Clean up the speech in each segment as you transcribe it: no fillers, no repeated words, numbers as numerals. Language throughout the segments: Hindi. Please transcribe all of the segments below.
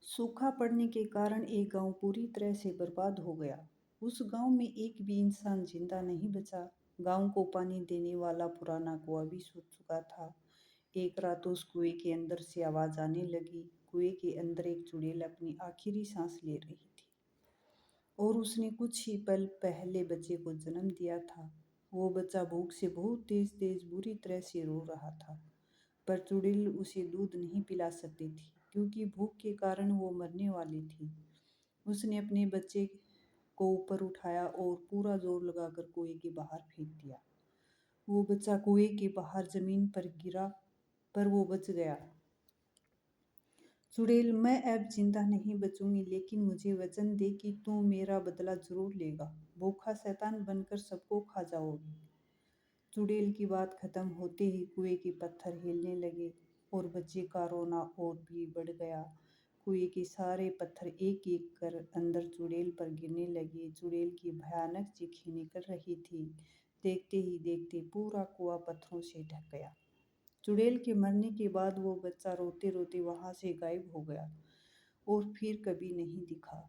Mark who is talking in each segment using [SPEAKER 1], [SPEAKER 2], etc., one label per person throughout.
[SPEAKER 1] सूखा पड़ने के कारण एक गांव पूरी तरह से बर्बाद हो गया। उस गांव में एक भी इंसान जिंदा नहीं बचा। गांव को पानी देने वाला पुराना कुआं भी सूख चुका था। एक रात उस कुएं के अंदर से आवाज आने लगी। कुएं के अंदर एक चुड़ैल अपनी आखिरी सांस ले रही थी और उसने कुछ ही पल पहले बच्चे को जन्म दिया था। वो बच्चा भूख से बहुत तेज तेज बुरी तरह से रो रहा था, पर चुड़ैल उसे दूध नहीं पिला सकती थी क्योंकि भूख के कारण वो मरने वाली थी। उसने अपने बच्चे को ऊपर उठाया और पूरा जोर लगाकर कुएं के बाहर फेंक दिया। वो बच्चा कुएं के बाहर जमीन पर गिरा, पर वो बच गया। चुड़ैल, मैं अब जिंदा नहीं बचूंगी, लेकिन मुझे वचन दे कि तू मेरा बदला जरूर लेगा। भूखा शैतान बनकर सबको खा जाओगी। चुड़ैल की बात खत्म होते ही कुएं के पत्थर हिलने लगे और बच्चे का रोना और भी बढ़ गया। कुएं के सारे पत्थर एक एक कर अंदर चुड़ैल पर गिरने लगे। चुड़ैल की भयानक चीखें निकल रही थी। देखते ही देखते पूरा कुआं पत्थरों से ढक गया। चुड़ैल के मरने के बाद वो बच्चा रोते रोते वहां से गायब हो गया और फिर कभी नहीं दिखा।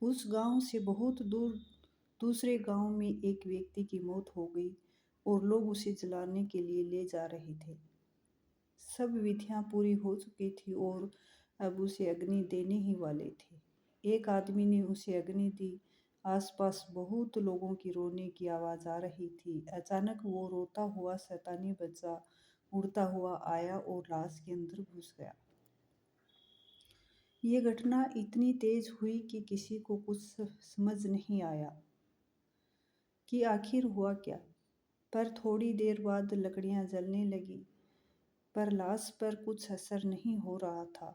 [SPEAKER 1] उस गांव से बहुत दूर दूसरे गांव में एक व्यक्ति की मौत हो गई और लोग उसे जलाने के लिए ले जा रहे थे। सब विधियां पूरी हो चुकी थी और अब उसे अग्नि देने ही वाले थे। एक आदमी ने उसे अग्नि दी। आसपास बहुत लोगों की रोने की आवाज आ रही थी। अचानक वो रोता हुआ शैतानी बच्चा उड़ता हुआ आया और लाश के अंदर घुस गया। ये घटना इतनी तेज हुई कि किसी को कुछ समझ नहीं आया कि आखिर हुआ क्या। पर थोड़ी देर बाद लकड़ियां जलने लगी, पर लाश पर कुछ असर नहीं हो रहा था।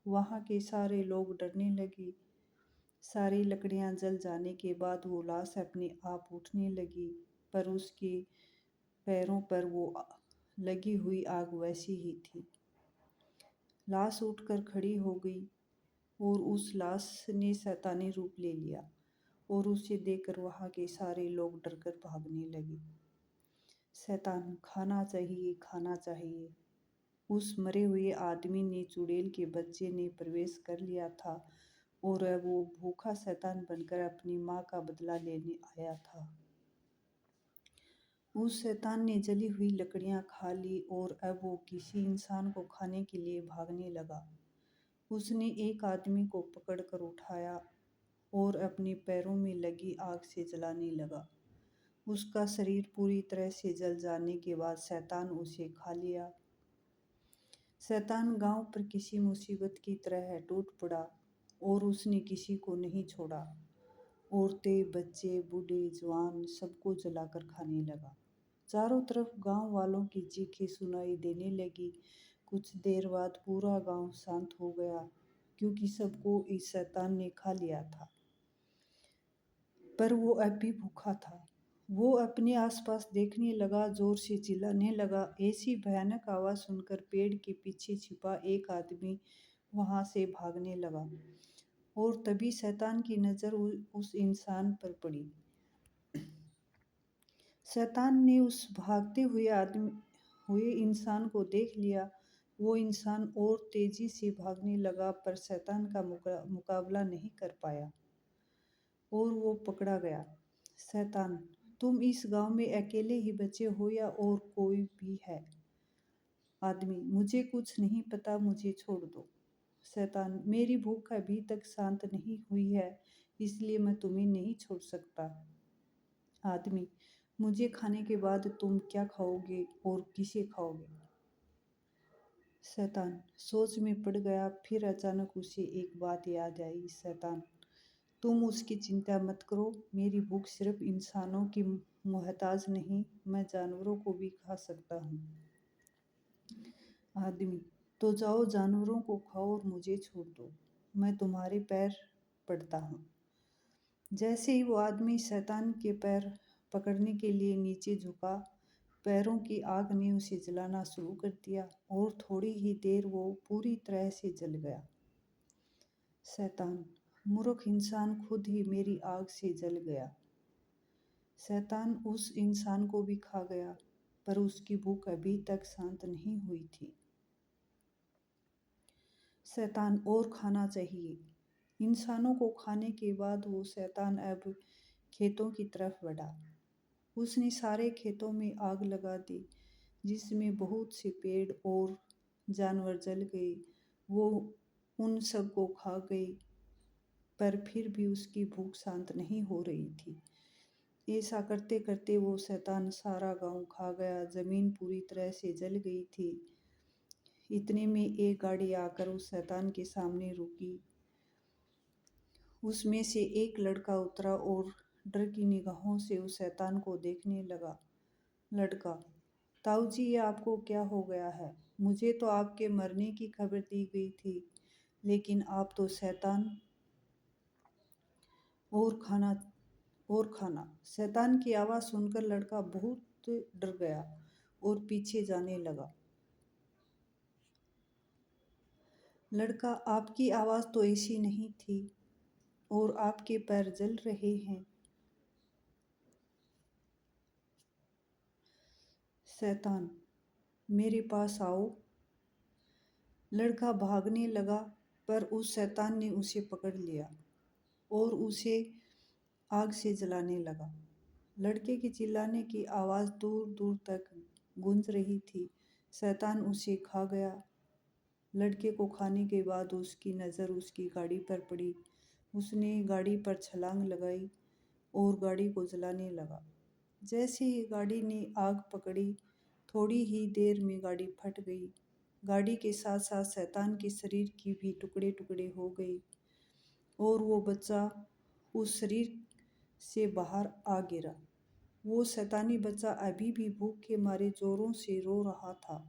[SPEAKER 1] वहां के सारे लोग डरने लगे। सारी लकड़ियां जल जाने के बाद वो लाश अपने आप उठने लगी, पर उसके पैरों पर वो लगी हुई आग वैसी ही थी। लाश उठकर खड़ी हो गई और उस लाश ने शैतानी रूप ले लिया और उसे देखकर वहां के सारे लोग डरकर भागने लगे। शैतान, खाना चाहिए, खाना चाहिए। उस मरे हुए आदमी ने चुड़ैल के बच्चे ने प्रवेश कर लिया था और अब वो भूखा शैतान बनकर अपनी माँ का बदला लेने आया था। उस शैतान ने जली हुई लकड़ियां खा ली और अब वो किसी इंसान को खाने के लिए भागने लगा। उसने एक आदमी को पकड़कर उठाया और अपने पैरों में लगी आग से जलाने लगा। उसका शरीर पूरी तरह से जल जाने के बाद शैतान उसे खा लिया। शैतान गांव पर किसी मुसीबत की तरह टूट पड़ा और उसने किसी को नहीं छोड़ा। औरतें, बच्चे, बूढ़े, जवान सबको जलाकर खाने लगा। चारों तरफ गांव वालों की चीखें सुनाई देने लगी। कुछ देर बाद पूरा गांव शांत हो गया क्योंकि सबको इस शैतान ने खा लिया था। पर वो अब भी भूखा था। वो अपने आसपास देखने लगा, जोर से चिल्लाने लगा। ऐसी भयानक आवाज सुनकर पेड़ के पीछे छिपा एक आदमी वहां से भागने लगा और तभी शैतान की नजर उस इंसान पर पड़ी। शैतान ने उस भागते हुए इंसान को देख लिया। वो इंसान और तेजी से भागने लगा, पर शैतान का मुकाबला नहीं कर पाया और वो पकड़ा गया। शैतान, तुम इस गांव में अकेले ही बचे हो या और कोई भी है? आदमी, मुझे कुछ नहीं पता, मुझे छोड़ दो। शैतान, मेरी भूख अभी तक शांत नहीं हुई है, इसलिए मैं तुम्हें नहीं छोड़ सकता। आदमी, मुझे खाने के बाद तुम क्या खाओगे और किसे खाओगे? शैतान सोच में पड़ गया। फिर अचानक उसे एक बात याद आई। शैतान, तुम उसकी चिंता मत करो, मेरी भूख सिर्फ इंसानों की मोहताज नहीं, मैं जानवरों को भी खा सकता हूँ। आदमी, तो जाओ, जानवरों को खाओ और मुझे छोड़ दो, मैं तुम्हारे पैर पड़ता हूँ। जैसे ही वो आदमी शैतान के पैर पकड़ने के लिए नीचे झुका, पैरों की आग ने उसे जलाना शुरू कर दिया और थोड़ी ही देर वो पूरी तरह से जल गया। शैतान, मूर्ख इंसान, खुद ही मेरी आग से जल गया। शैतान उस इंसान को भी खा गया, पर उसकी भूख अभी तक शांत नहीं हुई थी। शैतान और खाना चाहिए। इंसानों को खाने के बाद वो शैतान अब खेतों की तरफ बढ़ा। उसने सारे खेतों में आग लगा दी, जिसमें बहुत से पेड़ और जानवर जल गए। वो उन सबको खा गई, पर फिर भी उसकी भूख शांत नहीं हो रही थी। ऐसा करते करते वो शैतान सारा गांव खा गया। जमीन पूरी तरह से जल गई थी। इतने में एक गाड़ी आकर उस शैतान के सामने रुकी। उसमें से एक लड़का उतरा और डर की निगाहों से उस शैतान को देखने लगा। लड़का: ताऊ जी, ये आपको क्या हो गया है? मुझे तो आपके मरने की खबर दी गई थी, लेकिन आप तो शैतान। और खाना और खाना। शैतान की आवाज़ सुनकर लड़का बहुत डर गया और पीछे जाने लगा। लड़का: आपकी आवाज़ तो ऐसी नहीं थी और आपके पैर जल रहे हैं। शैतान: मेरे पास आओ। लड़का भागने लगा, पर उस शैतान ने उसे पकड़ लिया और उसे आग से जलाने लगा। लड़के के चिल्लाने की आवाज़ दूर दूर तक गूंज रही थी। शैतान उसे खा गया। लड़के को खाने के बाद उसकी नज़र उसकी गाड़ी पर पड़ी। उसने गाड़ी पर छलांग लगाई और गाड़ी को जलाने लगा। जैसे ही गाड़ी ने आग पकड़ी, थोड़ी ही देर में गाड़ी फट गई। गाड़ी के साथ साथ शैतान के शरीर की भी टुकड़े टुकड़े हो गई और वो बच्चा उस शरीर से बाहर आ गिरा। वो शैतानी बच्चा अभी भी भूख के मारे जोरों से रो रहा था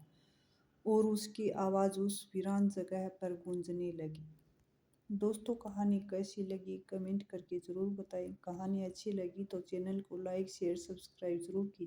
[SPEAKER 1] और उसकी आवाज़ उस वीरान जगह पर गूंजने लगी। दोस्तों, कहानी कैसी लगी कमेंट करके ज़रूर बताएं। कहानी अच्छी लगी तो चैनल को लाइक शेयर सब्सक्राइब ज़रूर कीजिए।